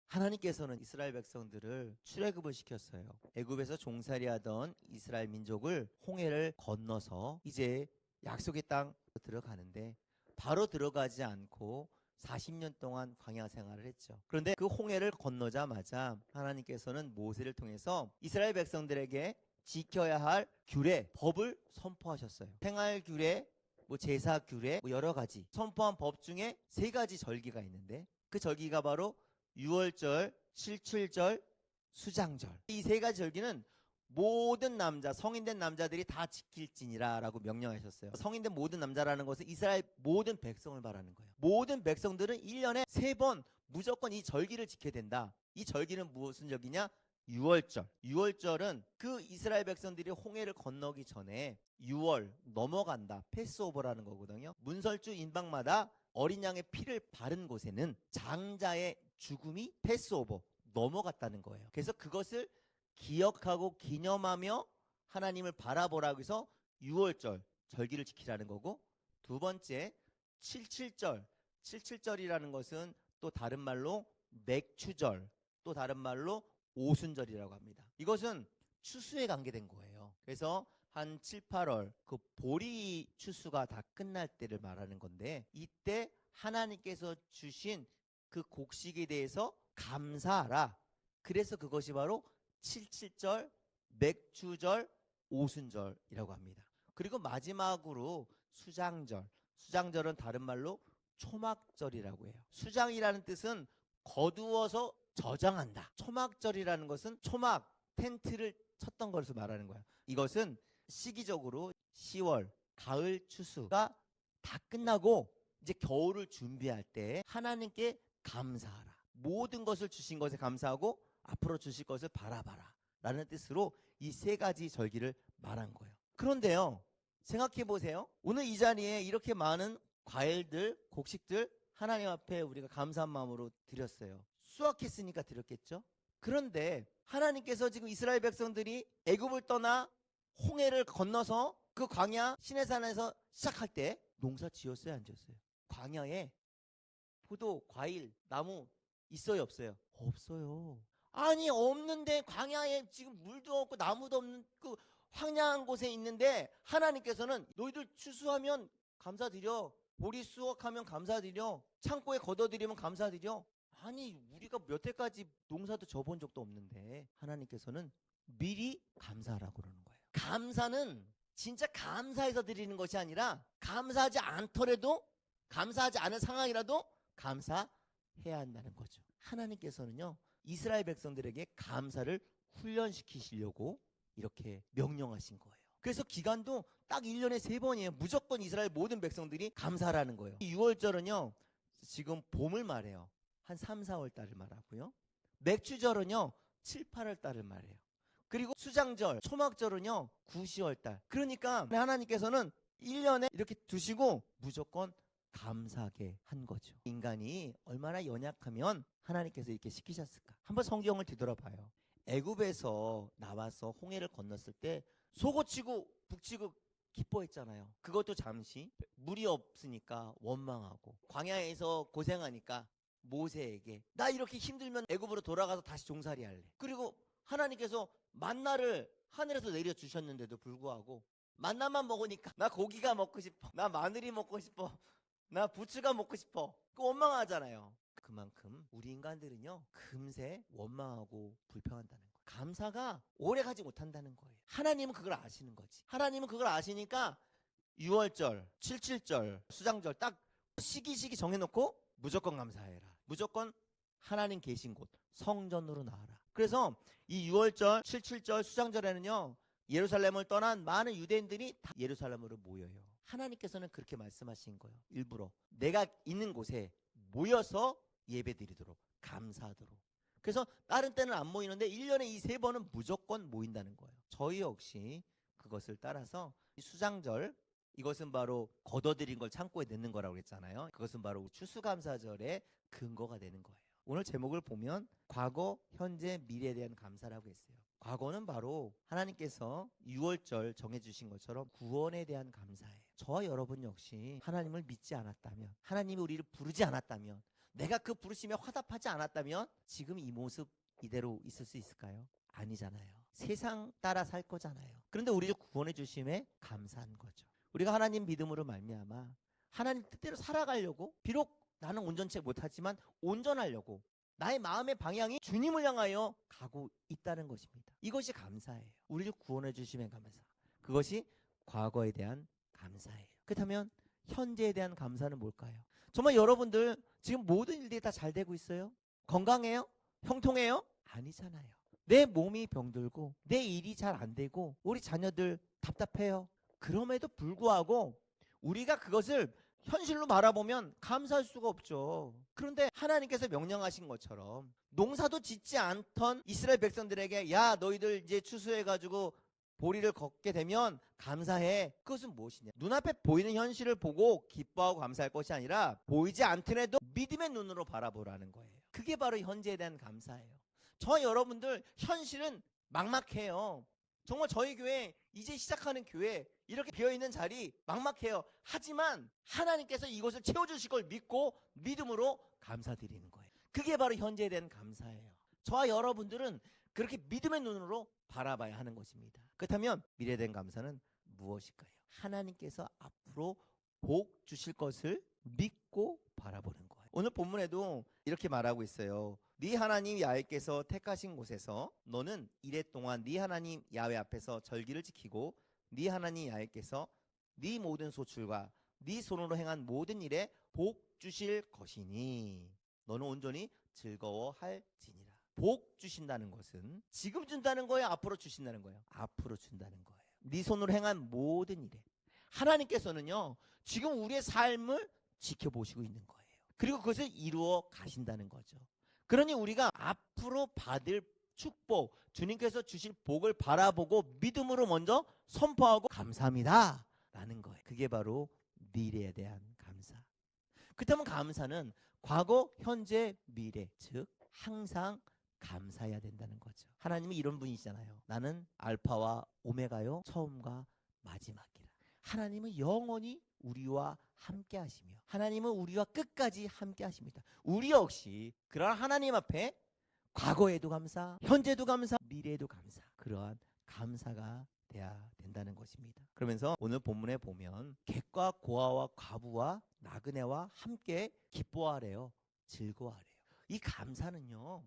하나님께서는 이스라엘 백성들을 출애굽을 시켰어요. 애굽에서 종살이하던 이스라엘 민족을 홍해를 건너서 이제 약속의 땅 들어가는데 바로 들어가지 않고 40년 동안 광야 생활을 했죠. 그런데 그 홍해를 건너자마자 하나님께서는 모세를 통해서 이스라엘 백성들에게 지켜야 할 규례, 법을 선포하셨어요. 생활 규례, 제사 규례, 여러 가지 선포한 법 중에 3가지 절기가 있는데 그 절기가 바로 유월절, 칠칠절, 수장절. 이 3가지 절기는 모든 남자, 성인된 남자들이 다 지킬지니라 라고 명령하셨어요. 성인된 모든 남자라는 것은 이스라엘 모든 백성을 말하는 거예요. 모든 백성들은 1년에 3번 무조건 이 절기를 지켜야 된다. 이 절기는 무슨 절기냐? 유월절. 유월절은 그 이스라엘 백성들이 홍해를 건너기 전에 6월 넘어간다. 패스오버라는 거거든요. 문설주 인방마다 어린 양의 피를 바른 곳에는 장자의 죽음이 패스오버 넘어갔다는 거예요. 그래서 그것을 기억하고 기념하며 하나님을 바라보라고 해서 6월절 절기를 지키라는 거고, 2번째 칠칠절. 칠칠절이라는 것은 또 다른 말로 맥추절, 또 다른 말로 오순절이라고 합니다. 이것은 추수에 관계된 거예요. 그래서 한 7, 8월 그 보리 추수가 다 끝날 때를 말하는 건데, 이때 하나님께서 주신 그 곡식에 대해서 감사하라. 그래서 그것이 바로 칠칠절, 맥추절, 오순절이라고 합니다. 그리고 마지막으로 수장절. 수장절은 다른 말로 초막절이라고 해요. 수장이라는 뜻은 거두어서 저장한다. 초막절이라는 것은 초막, 텐트를 쳤던 것을 말하는 거예요. 이것은 시기적으로 10월, 가을 추수가 다 끝나고 이제 겨울을 준비할 때 하나님께 감사하라. 모든 것을 주신 것에 감사하고 앞으로 주실 것을 바라봐라 라는 뜻으로 이 3가지 절기를 말한 거예요. 그런데요, 생각해 보세요. 오늘 이 자리에 이렇게 많은 과일들, 곡식들 하나님 앞에 우리가 감사한 마음으로 드렸어요. 수확했으니까 드렸겠죠. 그런데 하나님께서 지금 이스라엘 백성들이 애굽을 떠나 홍해를 건너서 그 광야 시내산에서 시작할 때 농사 지었어요, 안 지었어요? 광야에 포도, 과일, 나무 있어요, 없어요? 없어요. 아니, 없는데 광야에 지금 물도 없고 나무도 없는 그 황량한 곳에 있는데 하나님께서는 너희들 추수하면 감사드려, 보리 수확하면 감사드려, 창고에 걷어들이면 감사드려. 아니, 우리가 몇 해까지 농사도 져본 적도 없는데 하나님께서는 미리 감사하라고 그러는 거예요. 감사는 진짜 감사해서 드리는 것이 아니라 감사하지 않더라도, 감사하지 않은 상황이라도 감사해야 한다는 거죠. 하나님께서는요, 이스라엘 백성들에게 감사를 훈련시키시려고 이렇게 명령하신 거예요. 그래서 기간도 딱 1년에 3번이에요. 무조건 이스라엘 모든 백성들이 감사하라는 거예요. 6월절은요, 지금 봄을 말해요. 한 3, 4월 달을 말하고요. 맥추절은요, 7, 8월 달을 말해요. 그리고 수장절, 초막절은요, 9, 10월 달. 그러니까 하나님께서는 1년에 이렇게 두시고 무조건 감사하게 한 거죠. 인간이 얼마나 연약하면 하나님께서 이렇게 시키셨을까? 한번 성경을 뒤돌아봐요. 애굽에서 나와서 홍해를 건넜을 때 속옷치고 북치고 기뻐했잖아요. 그것도 잠시, 물이 없으니까 원망하고, 광야에서 고생하니까 모세에게 나 이렇게 힘들면 애굽으로 돌아가서 다시 종살이 할래. 그리고 하나님께서 만나를 하늘에서 내려주셨는데도 불구하고 만나만 먹으니까 나 고기가 먹고 싶어, 나 마늘이 먹고 싶어, 나 부추가 먹고 싶어, 그 원망하잖아요. 그만큼 우리 인간들은요, 금세 원망하고 불평한다는 거예요. 감사가 오래 가지 못한다는 거예요. 하나님은 그걸 아시는 거지. 하나님은 그걸 아시니까 6월절, 칠칠절, 수장절 딱 시기 정해놓고 무조건 감사해라. 무조건 하나님 계신 곳 성전으로 나와라. 그래서 이 6월절, 칠칠절, 수장절에는요, 예루살렘을 떠난 많은 유대인들이 다 예루살렘으로 모여요. 하나님께서는 그렇게 말씀하신 거예요. 일부러 내가 있는 곳에 모여서 예배드리도록, 감사하도록. 그래서 다른 때는 안 모이는데 1년에 이 3번은 무조건 모인다는 거예요. 저희 역시 그것을 따라서 이 수장절, 이것은 바로 걷어들인 걸 창고에 넣는 거라고 했잖아요. 그것은 바로 추수감사절의 근거가 되는 거예요. 오늘 제목을 보면 과거, 현재, 미래에 대한 감사라고 했어요. 과거는 바로 하나님께서 6월절 정해주신 것처럼 구원에 대한 감사예요. 저와 여러분 역시 하나님을 믿지 않았다면, 하나님이 우리를 부르지 않았다면, 내가 그 부르심에 화답하지 않았다면 지금 이 모습 이대로 있을 수 있을까요? 아니잖아요. 세상 따라 살 거잖아요. 그런데 우리를 구원해 주심에 감사한 거죠. 우리가 하나님 믿음으로 말미암아 하나님 뜻대로 살아가려고, 비록 나는 온전치 못하지만 온전하려고 나의 마음의 방향이 주님을 향하여 가고 있다는 것입니다. 이것이 감사예요. 우리를 구원해 주심에 감사. 그것이 과거에 대한 감사예요. 그렇다면 현재에 대한 감사는 뭘까요? 정말 여러분들 지금 모든 일들이 다 잘 되고 있어요? 건강해요? 형통해요? 아니잖아요. 내 몸이 병들고 내 일이 잘 안 되고 우리 자녀들 답답해요. 그럼에도 불구하고 우리가 그것을 현실로 바라보면 감사할 수가 없죠. 그런데 하나님께서 명령하신 것처럼 농사도 짓지 않던 이스라엘 백성들에게 야 너희들 이제 추수해가지고 보리를 걷게 되면 감사해. 그것은 무엇이냐? 눈앞에 보이는 현실을 보고 기뻐하고 감사할 것이 아니라 보이지 않더라도 믿음의 눈으로 바라보라는 거예요. 그게 바로 현재에 대한 감사예요. 저 여러분들 현실은 막막해요. 정말 저희 교회 이제 시작하는 교회 이렇게 비어있는 자리 막막해요. 하지만 하나님께서 이것을 채워주실 걸 믿고 믿음으로 감사드리는 거예요. 그게 바로 현재에 대한 감사예요. 저와 여러분들은 그렇게 믿음의 눈으로 바라봐야 하는 것입니다. 그렇다면 미래에 대한 감사는 무엇일까요? 하나님께서 앞으로 복 주실 것을 믿고 바라보는 거예요. 오늘 본문에도 이렇게 말하고 있어요. 네 하나님 야훼께서 택하신 곳에서 너는 이래 동안 네 하나님 야훼 앞에서 절기를 지키고 네 하나님 야훼께서 네 모든 소출과 네 손으로 행한 모든 일에 복 주실 것이니 너는 온전히 즐거워할지니라. 복 주신다는 것은 지금 준다는 거예요? 앞으로 주신다는 거예요? 앞으로 준다는 거예요. 네 손으로 행한 모든 일에 하나님께서는요 지금 우리의 삶을 지켜보시고 있는 거예요. 그리고 그것을 이루어 가신다는 거죠. 그러니 우리가 앞으로 받을 축복, 주님께서 주실 복을 바라보고 믿음으로 먼저 선포하고 감사합니다 라는 거예요. 그게 바로 미래에 대한 감사. 그렇다면 감사는 과거, 현재, 미래, 즉 항상 감사해야 된다는 거죠. 하나님이 이런 분이시잖아요. 나는 알파와 오메가요, 처음과 마지막이라. 하나님은 영원히 우리와 함께 하시며 하나님은 우리와 끝까지 함께 하십니다. 우리 역시 그러한 하나님 앞에 과거에도 감사, 현재도 감사, 미래에도 감사, 그러한 감사가 돼야 된다는 것입니다. 그러면서 오늘 본문에 보면 객과 고아와 과부와 나그네와 함께 기뻐하래요. 즐거워하래요. 이 감사는요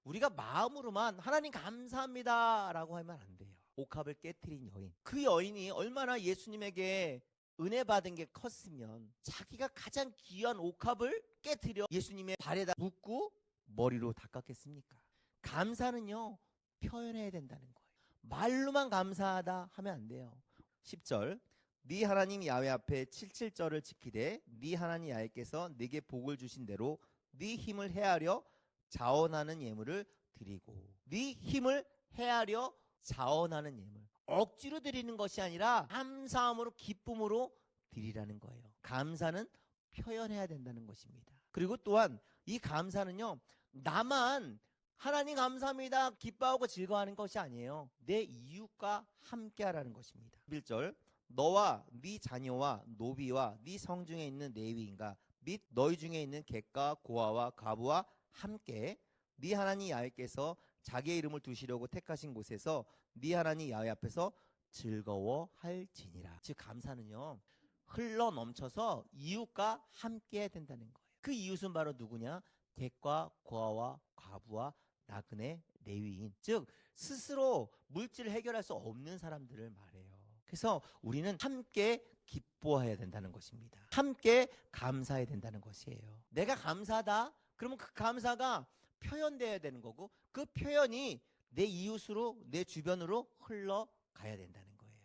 우리가 마음으로만 하나님 감사합니다 라고 하면 안 돼요. 옥합을 깨트린 여인, 그 여인이 얼마나 예수님에게 은혜 받은 게 컸으면 자기가 가장 귀한 옥합을 깨트려 예수님의 발에다 묻고 머리로 닦았겠습니까? 감사는요 표현해야 된다는 거예요. 말로만 감사하다 하면 안 돼요. 10절 네 하나님 야훼 앞에 77절을 지키되 네 하나님 야훼께서 네게 복을 주신 대로 네 힘을 헤아려 자원하는 예물을 드리고, 네 힘을 헤아려 자원하는 예물, 억지로 드리는 것이 아니라 감사함으로 기쁨으로 드리라는 거예요. 감사는 표현해야 된다는 것입니다. 그리고 또한 이 감사는요 나만 하나님 감사합니다 기뻐하고 즐거워하는 것이 아니에요. 내 이웃과 함께 하라는 것입니다. 11절 너와 네 자녀와 노비와 네 성중에 있는 레위인과 및 너희 중에 있는 객과 고아와 과부와 함께 네 하나님 야훼께서 자기의 이름을 두시려고 택하신 곳에서 네 하나님 야훼 앞에서 즐거워할지니라. 즉 감사는요 흘러 넘쳐서 이웃과 함께 해야 된다는 거예요. 그 이웃은 바로 누구냐? 객과 고아와 과부와 나그네 레위인, 즉 스스로 물질을 해결할 수 없는 사람들을 말해요. 그래서 우리는 함께 기뻐해야 된다는 것입니다. 함께 감사해야 된다는 것이에요. 내가 감사하다 그러면 그 감사가 표현되어야 되는 거고 그 표현이 내 이웃으로 내 주변으로 흘러가야 된다는 거예요.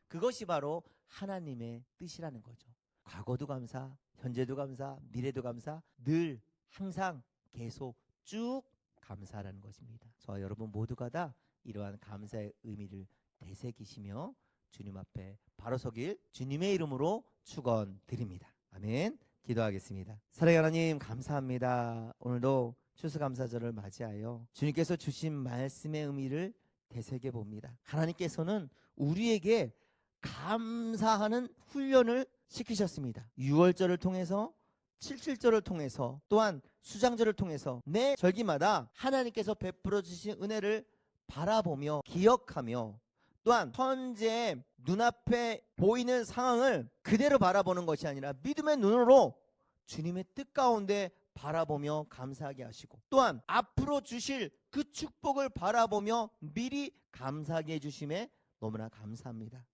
그것이 바로 하나님의 뜻이라는 거죠. 과거도 감사, 현재도 감사, 미래도 감사, 늘 항상 계속 쭉 감사하라는 것입니다. 저와 여러분 모두가 다 이러한 감사의 의미를 되새기시며 주님 앞에 바로 서길 주님의 이름으로 축원드립니다. 아멘. 기도하겠습니다. 사랑하는 하나님 감사합니다. 오늘도 추수감사절을 맞이하여 주님께서 주신 말씀의 의미를 되새겨 봅니다. 하나님께서는 우리에게 감사하는 훈련을 시키셨습니다. 유월절을 통해서 칠칠절을 통해서 또한 수장절을 통해서 내 절기마다 하나님께서 베풀어 주신 은혜를 바라보며 기억하며 또한 현재 눈앞에 보이는 상황을 그대로 바라보는 것이 아니라 믿음의 눈으로 주님의 뜻 가운데 바라보며 감사하게 하시고 또한 앞으로 주실 그 축복을 바라보며 미리 감사하게 해주심에 너무나 감사합니다.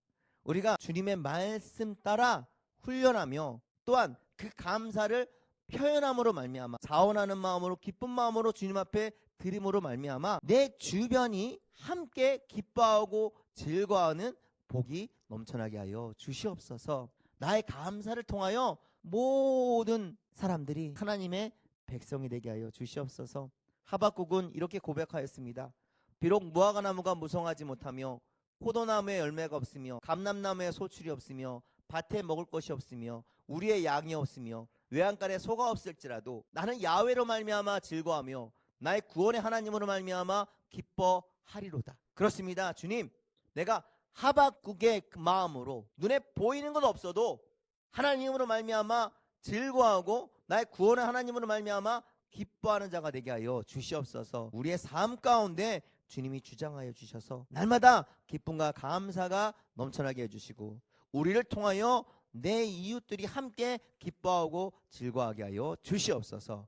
우리가 주님의 말씀 따라 훈련하며 또한 그 감사를 표현함으로 말미암아 자원하는 마음으로 기쁜 마음으로 주님 앞에 드림으로 말미암아 내 주변이 함께 기뻐하고 즐거워하는 복이 넘쳐나게 하여 주시옵소서. 나의 감사를 통하여 모든 사람들이 하나님의 백성이 되게 하여 주시옵소서. 하박국은 이렇게 고백하였습니다. 비록 무화과나무가 무성하지 못하며 포도나무에 열매가 없으며 감람나무에 소출이 없으며 밭에 먹을 것이 없으며 우리의 양이 없으며 외양간에 소가 없을지라도 나는 야훼로 말미암아 즐거워하며 나의 구원의 하나님으로 말미암아 기뻐하리로다. 그렇습니다. 주님, 내가 하박국의 그 마음으로 눈에 보이는 건 없어도 하나님으로 말미암아 즐거워하고 나의 구원의 하나님으로 말미암아 기뻐하는 자가 되게 하여 주시옵소서. 우리의 삶 가운데 주님이 주장하여 주셔서 날마다 기쁨과 감사가 넘쳐나게 해주시고 우리를 통하여 내 이웃들이 함께 기뻐하고 즐거워하게 하여 주시옵소서.